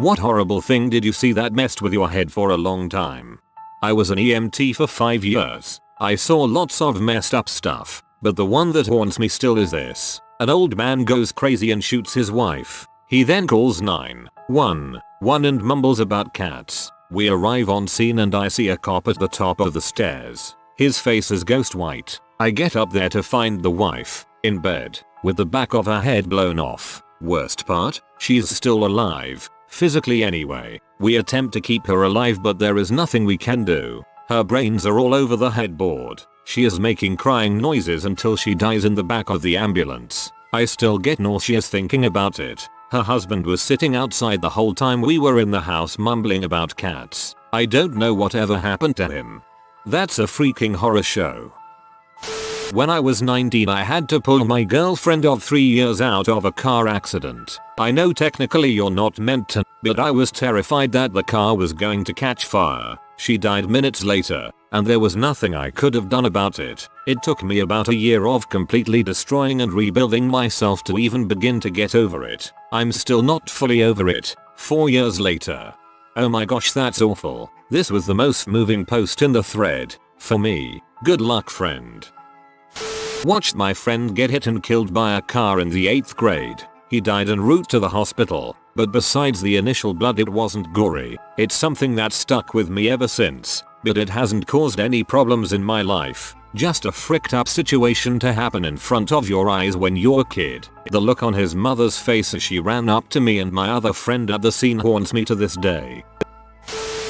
What horrible thing did you see that messed with your head for a long time? I was an EMT for 5 years. I saw lots of messed up stuff, but the one that haunts me still is this. An old man goes crazy and shoots his wife. He then calls 911 and mumbles about cats. We arrive on scene and I see a cop at the top of the stairs. His face is ghost white. I get up there to find the wife, in bed, with the back of her head blown off. Worst part, she's still alive, physically anyway. We attempt to keep her alive but there is nothing we can do. Her brains are all over the headboard. She is making crying noises until she dies in the back of the ambulance. I still get nauseous thinking about it. Her husband was sitting outside the whole time we were in the house mumbling about cats. I don't know whatever happened to him. That's a freaking horror show. When I was 19 I had to pull my girlfriend of 3 years out of a car accident. I know technically you're not meant to, but I was terrified that the car was going to catch fire. She died minutes later, and there was nothing I could have done about it. It took me about a year of completely destroying and rebuilding myself to even begin to get over it. I'm still not fully over it, 4 years later. Oh my gosh, that's awful. This was the most moving post in the thread. For me, good luck friend. Watched my friend get hit and killed by a car in the 8th grade. He died en route to the hospital, but besides the initial blood it wasn't gory. It's something that stuck with me ever since, but it hasn't caused any problems in my life. Just a fricked up situation to happen in front of your eyes when you're a kid. The look on his mother's face as she ran up to me and my other friend at the scene haunts me to this day.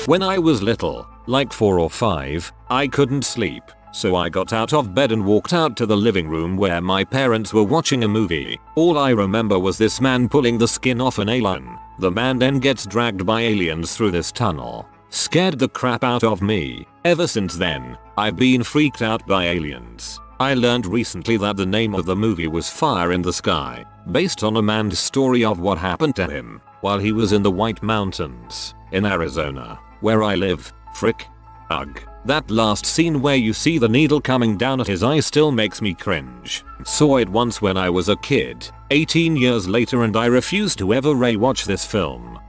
When I was little, like 4 or 5, I couldn't sleep. So I got out of bed and walked out to the living room where my parents were watching a movie. All I remember was this man pulling the skin off an alien. The man then gets dragged by aliens through this tunnel. Scared the crap out of me. Ever since then, I've been freaked out by aliens. I learned recently that the name of the movie was Fire in the Sky, based on a man's story of what happened to him while he was in the White Mountains in Arizona, where I live. Frick. Ugh. That last scene where you see the needle coming down at his eye still makes me cringe. Saw it once when I was a kid, 18 years later, and I refuse to ever rewatch this film.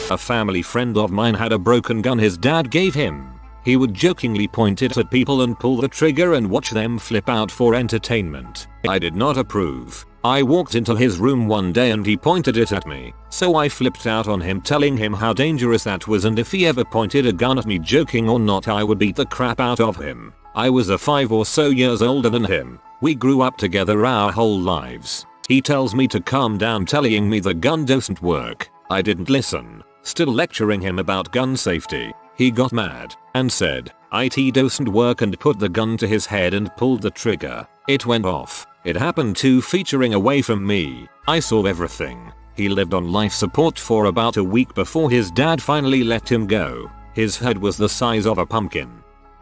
A family friend of mine had a broken gun his dad gave him. He would jokingly point it at people and pull the trigger and watch them flip out for entertainment. I did not approve. I walked into his room one day and he pointed it at me, so I flipped out on him telling him how dangerous that was and if he ever pointed a gun at me, joking or not, I would beat the crap out of him. I was a 5 or so years older than him. We grew up together our whole lives. He tells me to calm down, telling me the gun doesn't work. I didn't listen. Still lecturing him about gun safety. He got mad and said, "It doesn't work," and put the gun to his head and pulled the trigger. It went off. It happened 2 feet away from me. I saw everything. He lived on life support for about a week before his dad finally let him go. His head was the size of a pumpkin.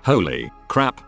Holy crap.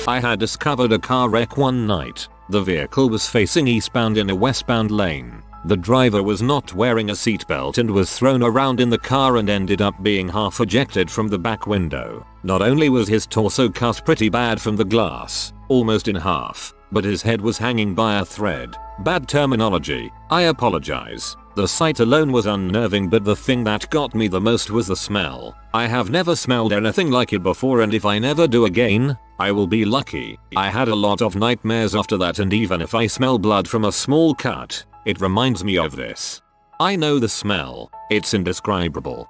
I had discovered a car wreck one night. The vehicle was facing eastbound in a westbound lane. The driver was not wearing a seatbelt and was thrown around in the car and ended up being half ejected from the back window. Not only was his torso cut pretty bad from the glass, almost in half, but his head was hanging by a thread. Bad terminology. I apologize. The sight alone was unnerving, but the thing that got me the most was the smell. I have never smelled anything like it before, and if I never do again, I will be lucky. I had a lot of nightmares after that, and even if I smell blood from a small cut, it reminds me of this. I know the smell. It's indescribable.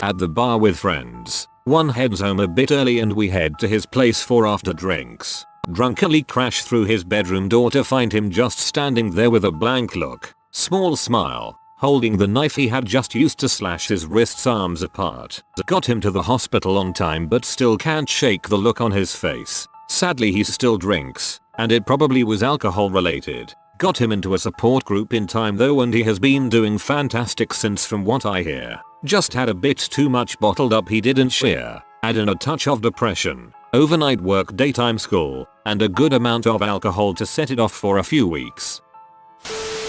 At the bar with friends. One heads home a bit early and we head to his place for after drinks. Drunkenly crash through his bedroom door to find him just standing there with a blank look, small smile, holding the knife he had just used to slash his wrist's arms apart. Got him to the hospital on time but still can't shake the look on his face. Sadly he still drinks, and it probably was alcohol related. Got him into a support group in time though, and he has been doing fantastic since from what I hear. Just had a bit too much bottled up he didn't share. Add in a touch of depression, overnight work, daytime school, and a good amount of alcohol to set it off for a few weeks.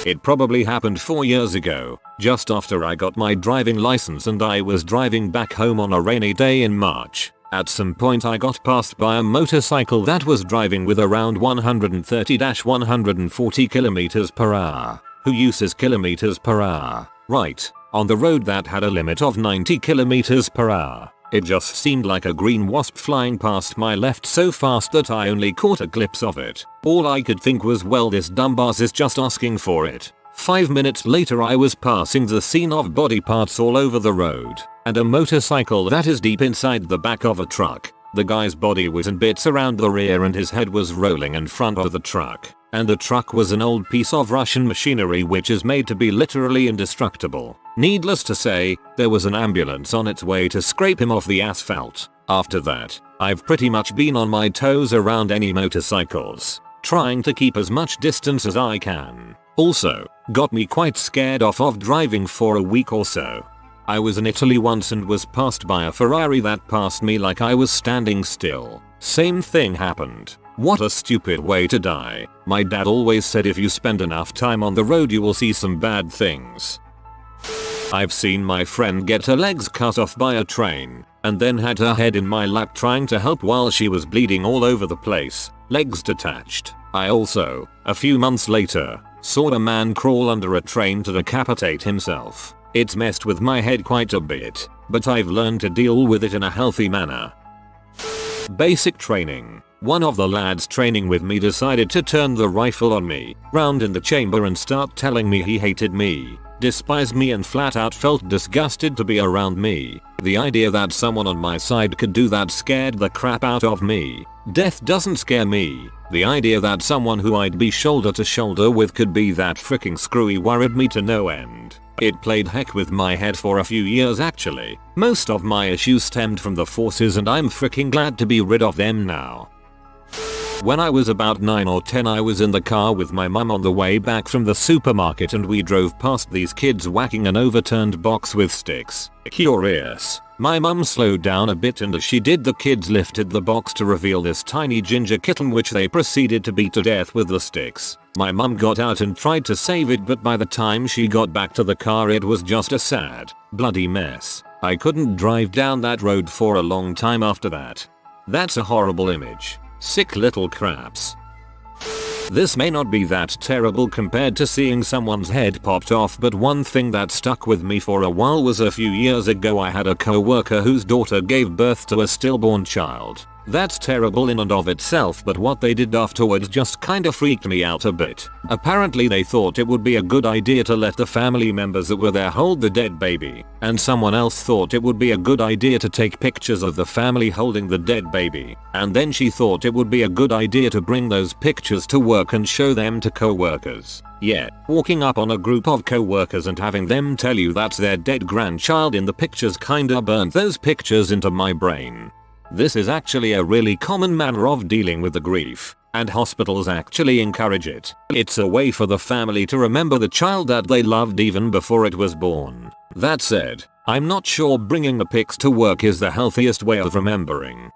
It probably happened 4 years ago, just after I got my driving license and I was driving back home on a rainy day in March. At some point I got passed by a motorcycle that was driving with around 130-140 km/h. Who uses kilometers per hour? Right, on the road that had a limit of 90 kilometers per hour. It just seemed like a green wasp flying past my left so fast that I only caught a glimpse of it. All I could think was, well, this dumbass is just asking for it. 5 minutes later I was passing the scene of body parts all over the road, and a motorcycle that is deep inside the back of a truck. The guy's body was in bits around the rear and his head was rolling in front of the truck. And the truck was an old piece of Russian machinery which is made to be literally indestructible. Needless to say, there was an ambulance on its way to scrape him off the asphalt. After that, I've pretty much been on my toes around any motorcycles, trying to keep as much distance as I can. Also, got me quite scared off of driving for a week or so. I was in Italy once and was passed by a Ferrari that passed me like I was standing still. Same thing happened. What a stupid way to die. My dad always said if you spend enough time on the road you will see some bad things. I've seen my friend get her legs cut off by a train, and then had her head in my lap trying to help while she was bleeding all over the place, legs detached. I also, a few months later, saw a man crawl under a train to decapitate himself. It's messed with my head quite a bit, but I've learned to deal with it in a healthy manner. Basic training. One of the lads training with me decided to turn the rifle on me, round in the chamber, and start telling me he hated me, despised me, and flat out felt disgusted to be around me. The idea that someone on my side could do that scared the crap out of me. Death doesn't scare me. The idea that someone who I'd be shoulder to shoulder with could be that freaking screwy worried me to no end. It played heck with my head for a few years actually. Most of my issues stemmed from the forces and I'm freaking glad to be rid of them now. When I was about 9 or 10 I was in the car with my mum on the way back from the supermarket and we drove past these kids whacking an overturned box with sticks. Curious. My mum slowed down a bit and as she did the kids lifted the box to reveal this tiny ginger kitten which they proceeded to beat to death with the sticks. My mum got out and tried to save it, but by the time she got back to the car it was just a sad, bloody mess. I couldn't drive down that road for a long time after that. That's a horrible image. Sick little craps. This may not be that terrible compared to seeing someone's head popped off, but one thing that stuck with me for a while was a few years ago I had a co-worker whose daughter gave birth to a stillborn child. That's terrible in and of itself, but what they did afterwards just kinda freaked me out a bit. Apparently they thought it would be a good idea to let the family members that were there hold the dead baby, and someone else thought it would be a good idea to take pictures of the family holding the dead baby, and then she thought it would be a good idea to bring those pictures to work and show them to co-workers. Yeah, walking up on a group of co-workers and having them tell you that's their dead grandchild in the pictures kinda burned those pictures into my brain. This is actually a really common manner of dealing with the grief, and hospitals actually encourage it. It's a way for the family to remember the child that they loved even before it was born. That said, I'm not sure bringing the pics to work is the healthiest way of remembering.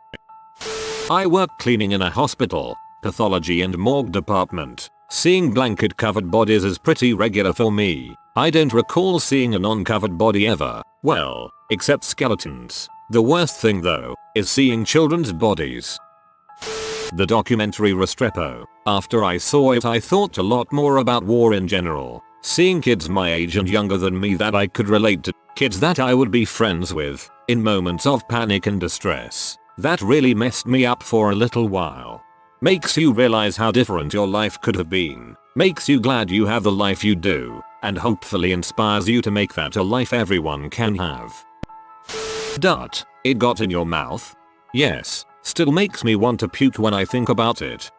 I work cleaning in a hospital, pathology and morgue department. Seeing blanket covered bodies is pretty regular for me. I don't recall seeing a non-covered body ever. Well, except skeletons. The worst thing though, is seeing children's bodies. The documentary Restrepo. After I saw it I thought a lot more about war in general. Seeing kids my age and younger than me that I could relate to, kids that I would be friends with, in moments of panic and distress. That really messed me up for a little while. Makes you realize how different your life could have been. Makes you glad you have the life you do, and hopefully inspires you to make that a life everyone can have. It got in your mouth? Yes, still makes me want to puke when I think about it.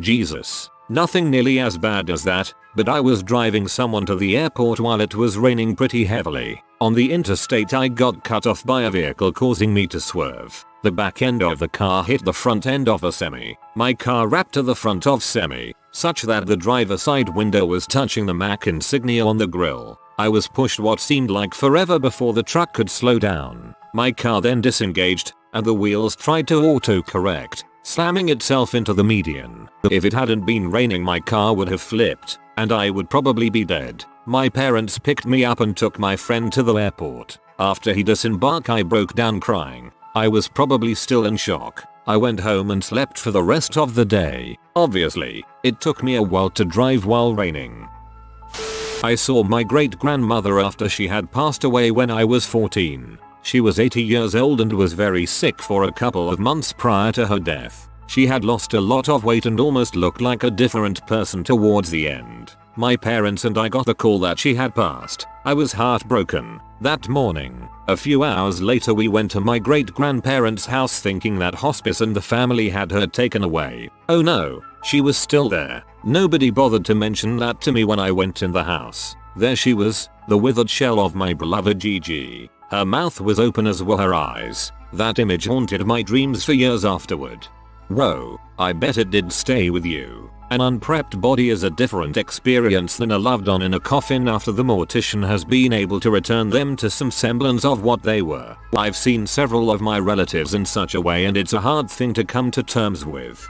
Jesus, nothing nearly as bad as that, but I was driving someone to the airport while it was raining pretty heavily. On the interstate I got cut off by a vehicle causing me to swerve. The back end of the car hit the front end of a semi. My car wrapped to the front of semi, such that the driver's side window was touching the Mac insignia on the grille. I was pushed what seemed like forever before the truck could slow down. My car then disengaged, and the wheels tried to auto-correct, slamming itself into the median. If it hadn't been raining my car would have flipped, and I would probably be dead. My parents picked me up and took my friend to the airport. After he disembarked I broke down crying. I was probably still in shock. I went home and slept for the rest of the day. Obviously, it took me a while to drive while raining. I saw my great grandmother after she had passed away when I was 14. She was 80 years old and was very sick for a couple of months prior to her death. She had lost a lot of weight and almost looked like a different person towards the end. My parents and I got the call that she had passed. I was heartbroken. That morning, a few hours later, we went to my great grandparents' house thinking that hospice and the family had her taken away. Oh no, she was still there. Nobody bothered to mention that to me when I went in the house. There she was, the withered shell of my beloved Gigi. Her mouth was open as were her eyes. That image haunted my dreams for years afterward. Whoa, I bet it did stay with you. An unprepped body is a different experience than a loved one in a coffin after the mortician has been able to return them to some semblance of what they were. I've seen several of my relatives in such a way and it's a hard thing to come to terms with.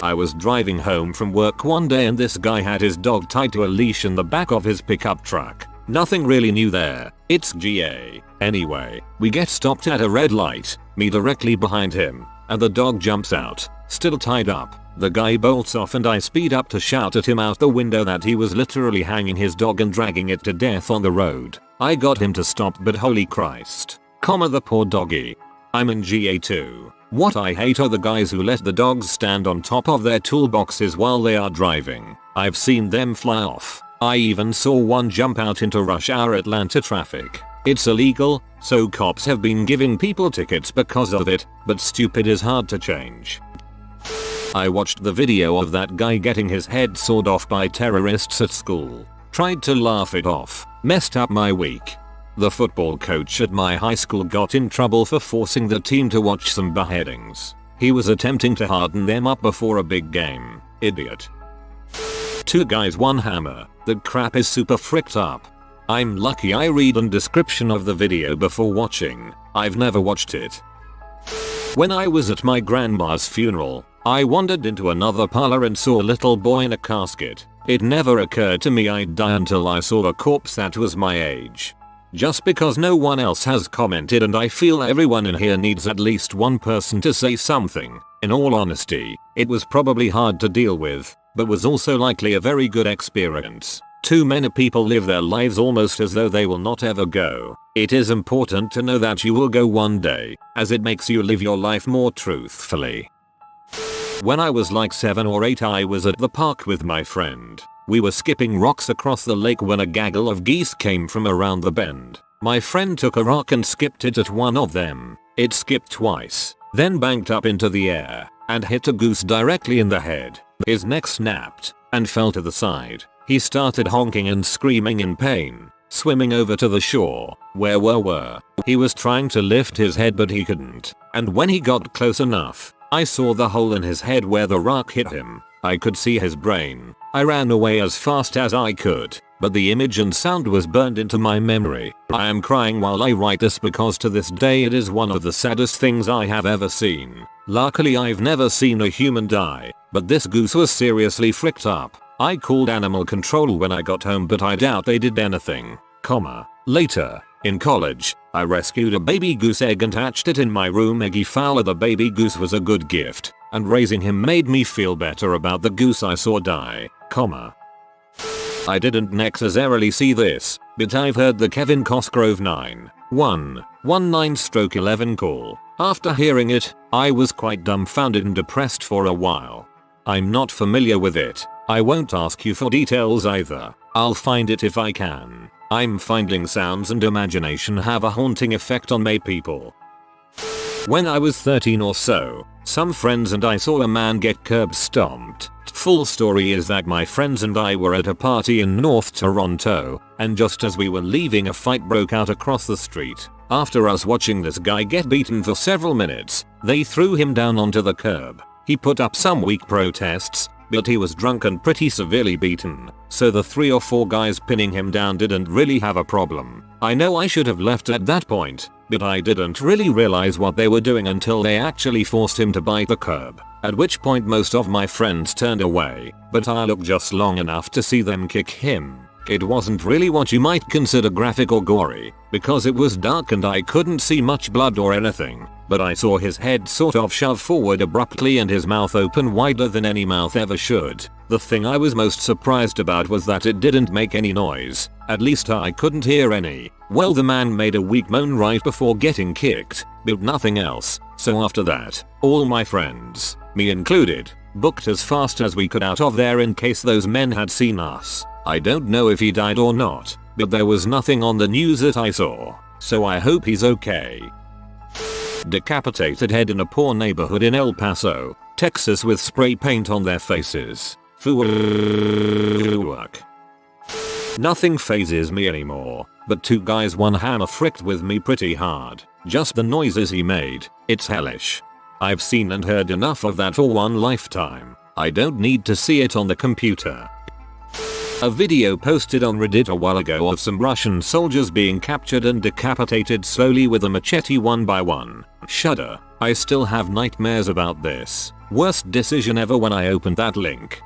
I was driving home from work one day and this guy had his dog tied to a leash in the back of his pickup truck. Nothing really new there. It's GA. Anyway, we get stopped at a red light, me directly behind him, and the dog jumps out, still tied up. The guy bolts off and I speed up to shout at him out the window that he was literally hanging his dog and dragging it to death on the road. I got him to stop, but holy Christ. The poor doggy. I'm in GA too. What I hate are the guys who let the dogs stand on top of their toolboxes while they are driving. I've seen them fly off. I even saw one jump out into rush hour Atlanta traffic. It's illegal, so cops have been giving people tickets because of it, but stupid is hard to change. I watched the video of that guy getting his head sawed off by terrorists at school. Tried to laugh it off. Messed up my week. The football coach at my high school got in trouble for forcing the team to watch some beheadings. He was attempting to harden them up before a big game. Idiot. 2 guys 1 hammer. That crap is super fricked up. I'm lucky I read a description of the video before watching. I've never watched it. When I was at my grandma's funeral, I wandered into another parlor and saw a little boy in a casket. It never occurred to me I'd die until I saw a corpse that was my age. Just because no one else has commented, and I feel everyone in here needs at least one person to say something. In all honesty, it was probably hard to deal with, but was also likely a very good experience. Too many people live their lives almost as though they will not ever go. It is important to know that you will go one day, as it makes you live your life more truthfully. When I was like 7 or 8, I was at the park with my friend. We were skipping rocks across the lake when a gaggle of geese came from around the bend. My friend took a rock and skipped it at one of them. It skipped twice, then banked up into the air, and hit a goose directly in the head. His neck snapped, and fell to the side. He started honking and screaming in pain, swimming over to the shore, where we were. He was trying to lift his head but he couldn't, and when he got close enough, I saw the hole in his head where the rock hit him. I could see his brain. I ran away as fast as I could, but the image and sound was burned into my memory. I am crying while I write this because to this day it is one of the saddest things I have ever seen. Luckily I've never seen a human die, but this goose was seriously fricked up. I called animal control when I got home, but I doubt they did anything. Later, in college, I rescued a baby goose egg and hatched it in my room. Eggy Fowler, the baby goose, was a good gift, and raising him made me feel better about the goose I saw die, I didn't necessarily see this, but I've heard the Kevin Cosgrove 91119/11 call. After hearing it, I was quite dumbfounded and depressed for a while. I'm not familiar with it. I won't ask you for details either. I'll find it if I can. I'm finding sounds and imagination have a haunting effect on many people. When I was 13 or so, some friends and I saw a man get curb stomped. Full story is that my friends and I were at a party in North Toronto, and just as we were leaving, a fight broke out across the street. After us watching this guy get beaten for several minutes, they threw him down onto the curb. He put up some weak protests, but he was drunk and pretty severely beaten, so the 3 or 4 guys pinning him down didn't really have a problem. I know I should have left at that point, but I didn't really realize what they were doing until they actually forced him to bite the curb, at which point most of my friends turned away, but I looked just long enough to see them kick him. It wasn't really what you might consider graphic or gory, because it was dark and I couldn't see much blood or anything, but I saw his head sort of shove forward abruptly and his mouth open wider than any mouth ever should. The thing I was most surprised about was that it didn't make any noise. At least I couldn't hear any. Well, the man made a weak moan right before getting kicked, but nothing else. So after that, all my friends, me included, booked as fast as we could out of there in case those men had seen us. I don't know if he died or not, but there was nothing on the news that I saw, so I hope he's okay. Decapitated head in a poor neighborhood in El Paso, Texas with spray paint on their faces. Fuck. Nothing phases me anymore, but two guys one hammer fricked with me pretty hard. Just the noises he made, it's hellish. I've seen and heard enough of that for one lifetime. I don't need to see it on the computer. A video posted on Reddit a while ago of some Russian soldiers being captured and decapitated slowly with a machete one by one. Shudder. I still have nightmares about this. Worst decision ever when I opened that link.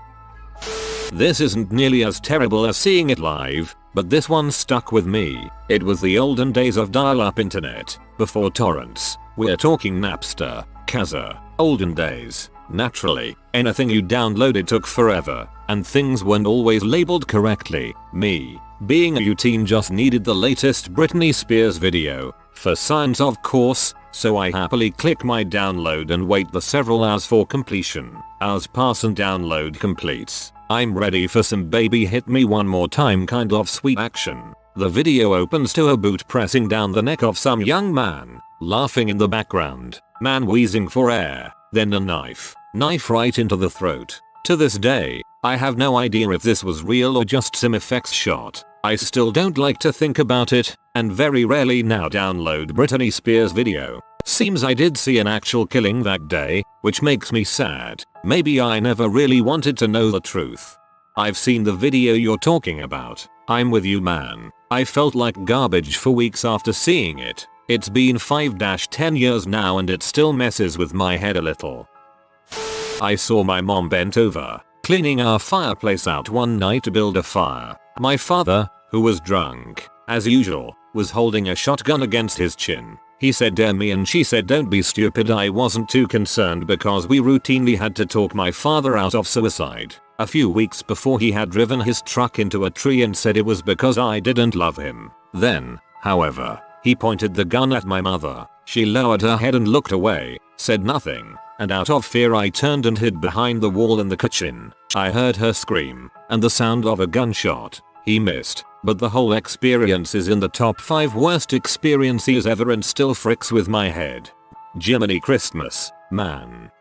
This isn't nearly as terrible as seeing it live, but this one stuck with me. It was the olden days of dial-up internet, before torrents. We're talking Napster, Kazaa, olden days. Naturally, anything you downloaded took forever, and things weren't always labeled correctly. Me, being a teen, just needed the latest Britney Spears video, for science of course, so I happily click my download and wait the several hours for completion. Hours pass and download completes. I'm ready for some baby hit me one more time kind of sweet action. The video opens to a boot pressing down the neck of some young man, laughing in the background, man wheezing for air, then a knife right into the throat. To this day, I have no idea if this was real or just some effects shot. I still don't like to think about it, and very rarely now download Britney Spears video. Seems I did see an actual killing that day, which makes me sad. Maybe I never really wanted to know the truth. I've seen the video you're talking about. I'm with you, man. I felt like garbage for weeks after seeing it. It's been 5-10 years now and it still messes with my head a little. I saw my mom bent over, cleaning our fireplace out one night to build a fire. My father, who was drunk, as usual, was holding a shotgun against his chin. He said "Dare me" and she said "Don't be stupid." I wasn't too concerned because we routinely had to talk my father out of suicide. A few weeks before he had driven his truck into a tree and said it was because I didn't love him. Then, however, he pointed the gun at my mother. She lowered her head and looked away, said nothing, and out of fear I turned and hid behind the wall in the kitchen. I heard her scream, and the sound of a gunshot. He missed, but the whole experience is in the top 5 worst experiences ever and still fricks with my head. Jiminy Christmas, man.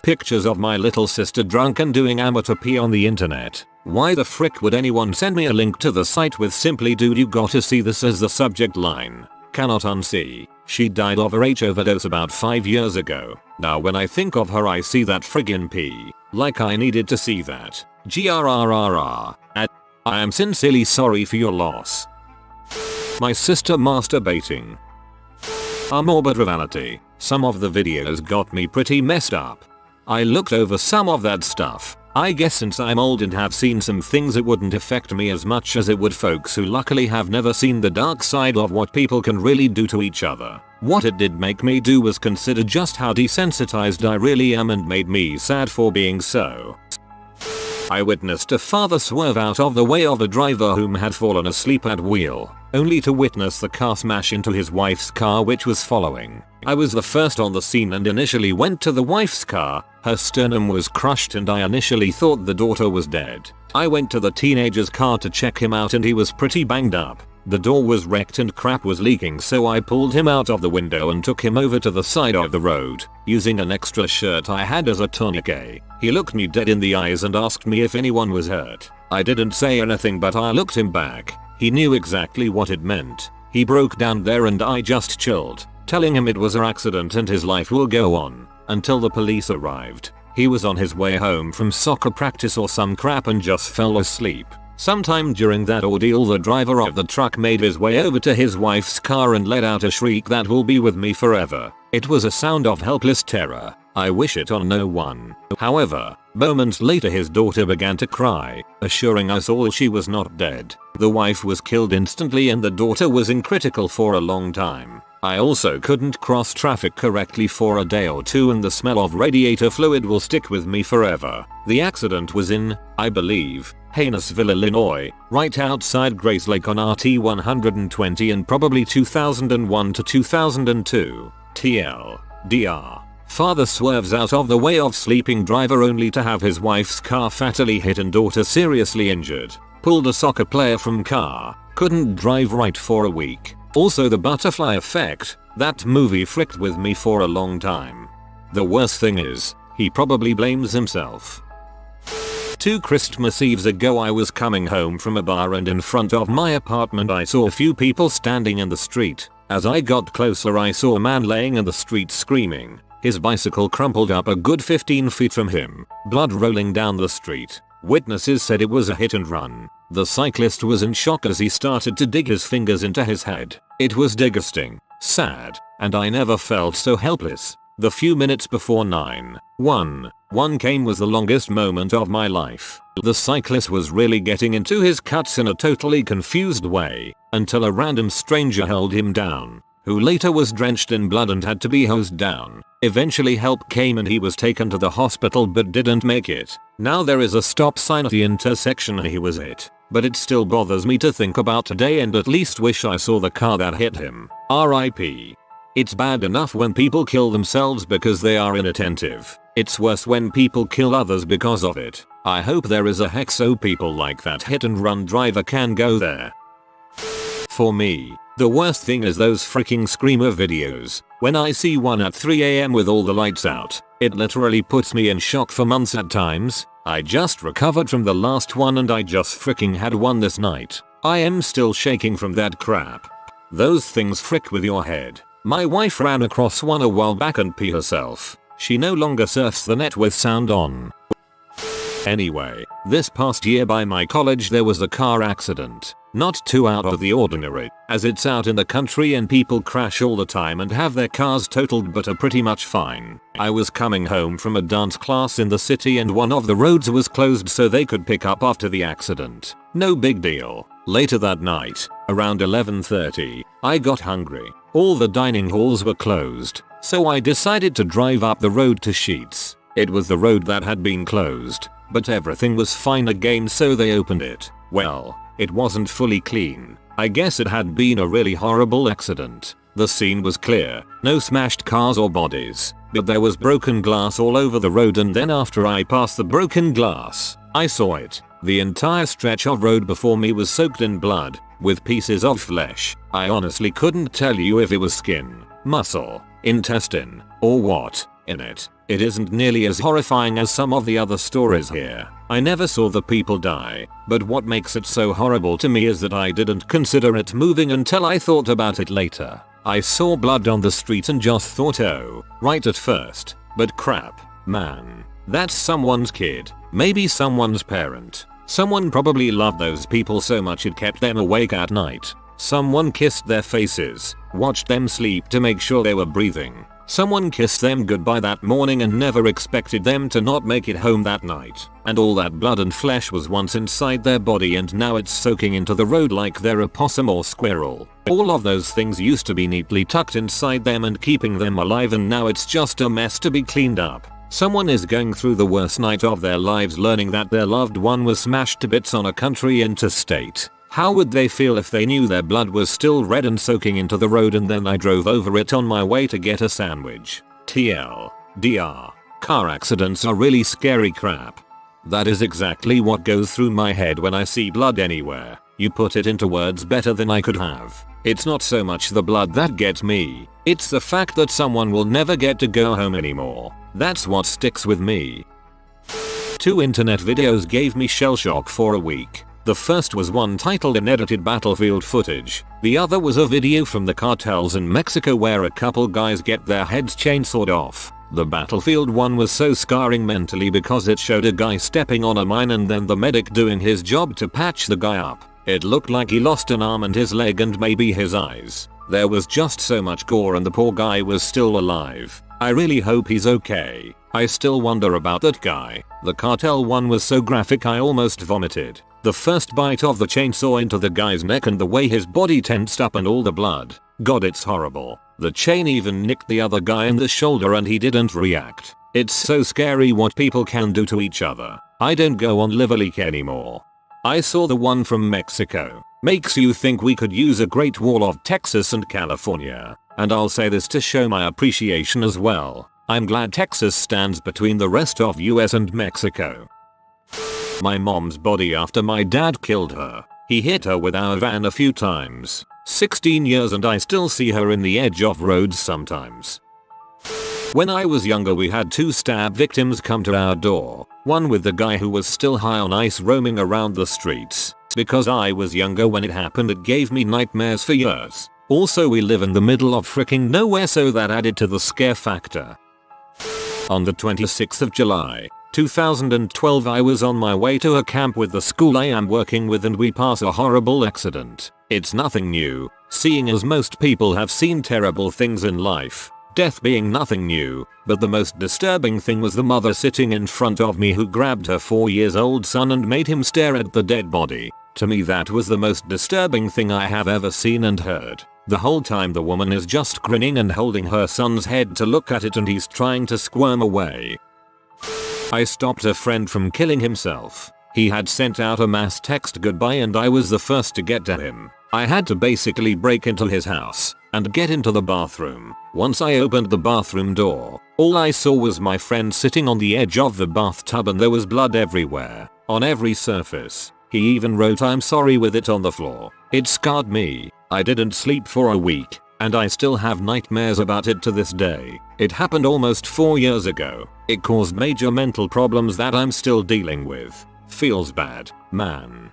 Pictures of my little sister drunk and doing amateur pee on the internet. Why the frick would anyone send me a link to the site with simply "Dude, you gotta see this" as the subject line? Cannot unsee. She died of a H overdose about 5 years ago. Now when I think of her I see that friggin' pee. Like I needed to see that. GRRRR. I am sincerely sorry for your loss. My sister masturbating. A morbid reality. Some of the videos got me pretty messed up. I looked over some of that stuff. I guess since I'm old and have seen some things, it wouldn't affect me as much as it would folks who luckily have never seen the dark side of what people can really do to each other. What it did make me do was consider just how desensitized I really am and made me sad for being so. I witnessed a father swerve out of the way of a driver whom had fallen asleep at wheel, only to witness the car smash into his wife's car which was following. I was the first on the scene and initially went to the wife's car. Her sternum was crushed and I initially thought the daughter was dead. I went to the teenager's car to check him out and he was pretty banged up. The door was wrecked and crap was leaking, so I pulled him out of the window and took him over to the side of the road, using an extra shirt I had as a tourniquet. He looked me dead in the eyes and asked me if anyone was hurt. I didn't say anything, but I looked him back. He knew exactly what it meant. He broke down there and I just chilled, telling him it was an accident and his life will go on, until the police arrived. He was on his way home from soccer practice or some crap and just fell asleep. Sometime during that ordeal, the driver of the truck made his way over to his wife's car and let out a shriek that will be with me forever. It was a sound of helpless terror. I wish it on no one. However, moments later his daughter began to cry, assuring us all she was not dead. The wife was killed instantly and the daughter was in critical for a long time. I also couldn't cross traffic correctly for a day or two and the smell of radiator fluid will stick with me forever. The accident was in, I believe, Haynesville, Illinois, right outside Grace Lake on RT 120 in probably 2001 to 2002. TLDR. Father swerves out of the way of sleeping driver only to have his wife's car fatally hit and daughter seriously injured. Pulled a soccer player from car. Couldn't drive right for a week. Also the butterfly effect. That movie fricked with me for a long time. The worst thing is, he probably blames himself. 2 Christmas Eves ago I was coming home from a bar and in front of my apartment I saw a few people standing in the street. As I got closer I saw a man laying in the street screaming. His bicycle crumpled up a good 15 feet from him, blood rolling down the street. Witnesses said it was a hit and run. The cyclist was in shock as he started to dig his fingers into his head. It was disgusting, sad, and I never felt so helpless. The few minutes before 911 came was the longest moment of my life. The cyclist was really getting into his cuts in a totally confused way, until a random stranger held him down, who later was drenched in blood and had to be hosed down. Eventually help came and he was taken to the hospital but didn't make it. Now there is a stop sign at the intersection and he was hit. But it still bothers me to think about today and at least wish I saw the car that hit him. RIP. It's bad enough when people kill themselves because they are inattentive. It's worse when people kill others because of it. I hope there is a hex so people like that hit and run driver can go there. For me, the worst thing is those freaking screamer videos. When I see one at 3 AM with all the lights out, it literally puts me in shock for months at times. I just recovered from the last one and I just freaking had one this night. I am still shaking from that crap. Those things frick with your head. My wife ran across one a while back and pee herself. She no longer surfs the net with sound on. Anyway, this past year by my college there was a car accident. Not too out of the ordinary, as it's out in the country and people crash all the time and have their cars totaled but are pretty much fine. I was coming home from a dance class in the city and one of the roads was closed so they could pick up after the accident. No big deal. Later that night, around 11:30, I got hungry. All the dining halls were closed, so I decided to drive up the road to Sheets. It was the road that had been closed, but everything was fine again so they opened it. Well, it wasn't fully clean. I guess it had been a really horrible accident. The scene was clear, no smashed cars or bodies, but there was broken glass all over the road and then after I passed the broken glass, I saw it. The entire stretch of road before me was soaked in blood, with pieces of flesh. I honestly couldn't tell you if it was skin, muscle, intestine, or what in it. It isn't nearly as horrifying as some of the other stories here. I never saw the people die, but what makes it so horrible to me is that I didn't consider it moving until I thought about it later. I saw blood on the street and just thought, oh, right at first, but crap, man. That's someone's kid, maybe someone's parent. Someone probably loved those people so much it kept them awake at night. Someone kissed their faces, watched them sleep to make sure they were breathing. Someone kissed them goodbye that morning and never expected them to not make it home that night. And all that blood and flesh was once inside their body and now it's soaking into the road like they're a possum or squirrel. All of those things used to be neatly tucked inside them and keeping them alive and now it's just a mess to be cleaned up. Someone is going through the worst night of their lives learning that their loved one was smashed to bits on a country interstate. How would they feel if they knew their blood was still red and soaking into the road and then I drove over it on my way to get a sandwich? TLDR. Car accidents are really scary crap. That is exactly what goes through my head when I see blood anywhere. You put it into words better than I could have. It's not so much the blood that gets me, it's the fact that someone will never get to go home anymore. That's what sticks with me. 2 internet videos gave me shell shock for a week. The first was one titled Unedited Battlefield Footage. The other was a video from the cartels in Mexico where a couple guys get their heads chainsawed off. The Battlefield one was so scarring mentally because it showed a guy stepping on a mine and then the medic doing his job to patch the guy up. It looked like he lost an arm and his leg and maybe his eyes. There was just so much gore and the poor guy was still alive. I really hope he's okay. I still wonder about that guy. The cartel one was so graphic I almost vomited. The first bite of the chainsaw into the guy's neck and the way his body tensed up and all the blood. God, it's horrible. The chain even nicked the other guy in the shoulder and he didn't react. It's so scary what people can do to each other. I don't go on Live Leak anymore. I saw the one from Mexico. Makes you think we could use a Great Wall of Texas and California. And I'll say this to show my appreciation as well. I'm glad Texas stands between the rest of US and Mexico. My mom's body after my dad killed her. He hit her with our van a few times. 16 years and I still see her in the edge of roads sometimes. When I was younger we had 2 stab victims come to our door. One with the guy who was still high on ice roaming around the streets. Because I was younger when it happened it gave me nightmares for years. Also we live in the middle of freaking nowhere so that added to the scare factor. On the 26th of July, 2012 I was on my way to a camp with the school I am working with and we pass a horrible accident. It's nothing new, seeing as most people have seen terrible things in life. Death being nothing new, but the most disturbing thing was the mother sitting in front of me who grabbed her 4-year-old son and made him stare at the dead body. To me that was the most disturbing thing I have ever seen and heard. The whole time the woman is just grinning and holding her son's head to look at it and he's trying to squirm away. I stopped a friend from killing himself. He had sent out a mass text goodbye and I was the first to get to him. I had to basically break into his house and get into the bathroom. Once I opened the bathroom door, all I saw was my friend sitting on the edge of the bathtub and there was blood everywhere, on every surface. He even wrote "I'm sorry" with it on the floor. It scarred me. I didn't sleep for a week, and I still have nightmares about it to this day. It happened almost 4 years ago. It caused major mental problems that I'm still dealing with. Feels bad, man.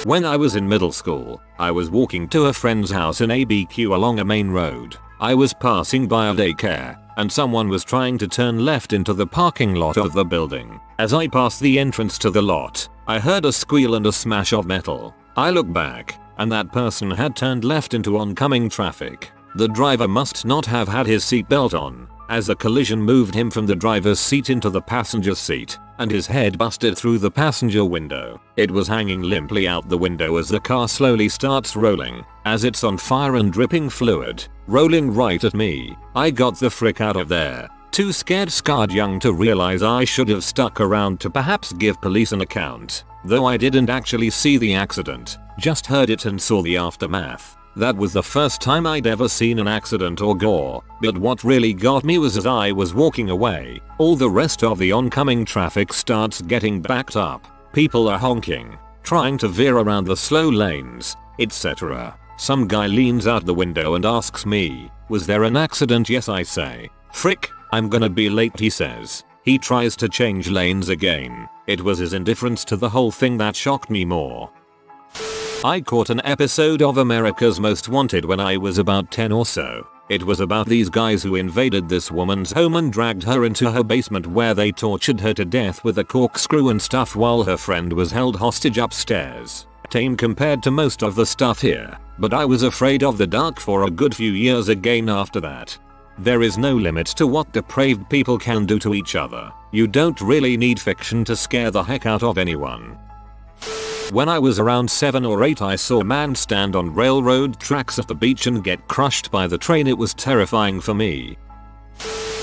When I was in middle school, I was walking to a friend's house in ABQ along a main road. I was passing by a daycare, and someone was trying to turn left into the parking lot of the building. As I passed the entrance to the lot, I heard a squeal and a smash of metal. I looked back, and that person had turned left into oncoming traffic. The driver must not have had his seatbelt on, as the collision moved him from the driver's seat into the passenger seat, and his head busted through the passenger window. It was hanging limply out the window as the car slowly starts rolling, as it's on fire and dripping fluid, rolling right at me. I got the frick out of there, too scared young to realize I should have stuck around to perhaps give police an account, though I didn't actually see the accident, just heard it and saw the aftermath. That was the first time I'd ever seen an accident or gore, but what really got me was as I was walking away, all the rest of the oncoming traffic starts getting backed up. People are honking, trying to veer around the slow lanes, etc. Some guy leans out the window and asks me, "Was there an accident?" Yes, I say. "Frick, I'm gonna be late," he says. He tries to change lanes again. It was his indifference to the whole thing that shocked me more. I caught an episode of America's Most Wanted when I was about 10 or so. It was about these guys who invaded this woman's home and dragged her into her basement where they tortured her to death with a corkscrew and stuff while her friend was held hostage upstairs. Tame compared to most of the stuff here, but I was afraid of the dark for a good few years again after that. There is no limit to what depraved people can do to each other. You don't really need fiction to scare the heck out of anyone. When I was around 7 or 8 I saw a man stand on railroad tracks at the beach and get crushed by the train. It was terrifying for me.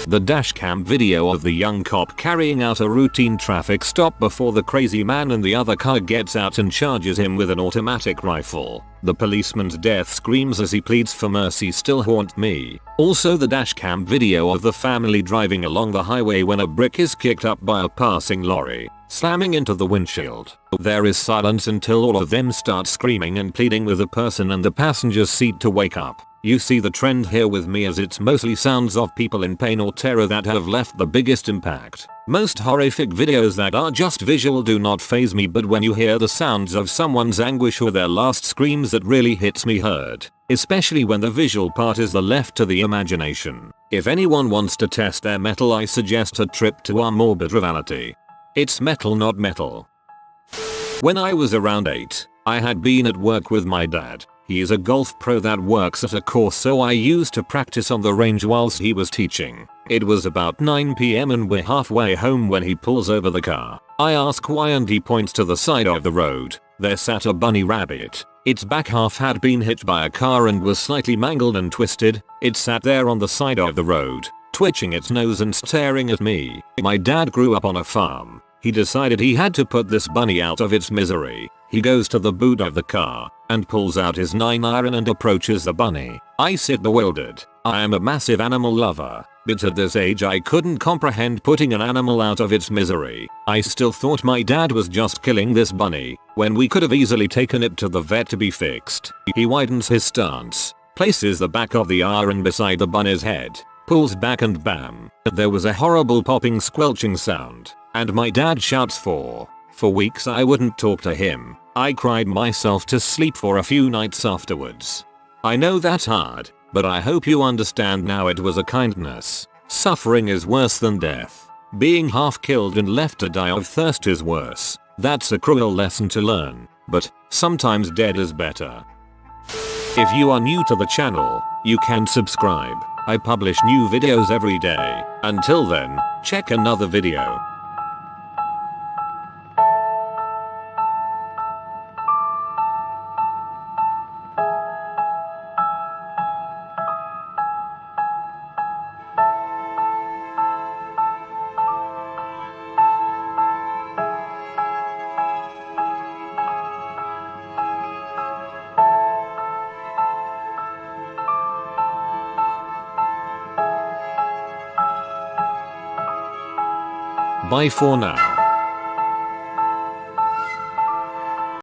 The dashcam video of the young cop carrying out a routine traffic stop before the crazy man in the other car gets out and charges him with an automatic rifle. The policeman's death screams as he pleads for mercy still haunt me. Also the dashcam video of the family driving along the highway when a brick is kicked up by a passing lorry, slamming into the windshield. There is silence until all of them start screaming and pleading with the person in the passenger seat to wake up. You see the trend here with me as it's mostly sounds of people in pain or terror that have left the biggest impact. Most horrific videos that are just visual do not faze me, but when you hear the sounds of someone's anguish or their last screams, that really hits me hard. Especially when the visual part is left to the imagination. If anyone wants to test their metal, I suggest a trip to our morbid reality. It's metal, not metal. When I was around 8, I had been at work with my dad. He is a golf pro that works at a course, so I used to practice on the range whilst he was teaching. It was about 9 PM and we're halfway home when he pulls over the car. I ask why and he points to the side of the road. There sat a bunny rabbit. Its back half had been hit by a car and was slightly mangled and twisted. It sat there on the side of the road, twitching its nose and staring at me. My dad grew up on a farm. He decided he had to put this bunny out of its misery. He goes to the boot of the car and pulls out his 9-iron and approaches the bunny. I sit bewildered. I am a massive animal lover, but at this age I couldn't comprehend putting an animal out of its misery. I still thought my dad was just killing this bunny, when we could have easily taken it to the vet to be fixed. He widens his stance, places the back of the iron beside the bunny's head, pulls back and bam, there was a horrible popping squelching sound, and my dad shouts for weeks I wouldn't talk to him. I cried myself to sleep for a few nights afterwards. I know that's hard, but I hope you understand now it was a kindness. Suffering is worse than death. Being half killed and left to die of thirst is worse. That's a cruel lesson to learn, but sometimes dead is better. If you are new to the channel, you can subscribe. I publish new videos every day. Until then, check another video. Bye for now.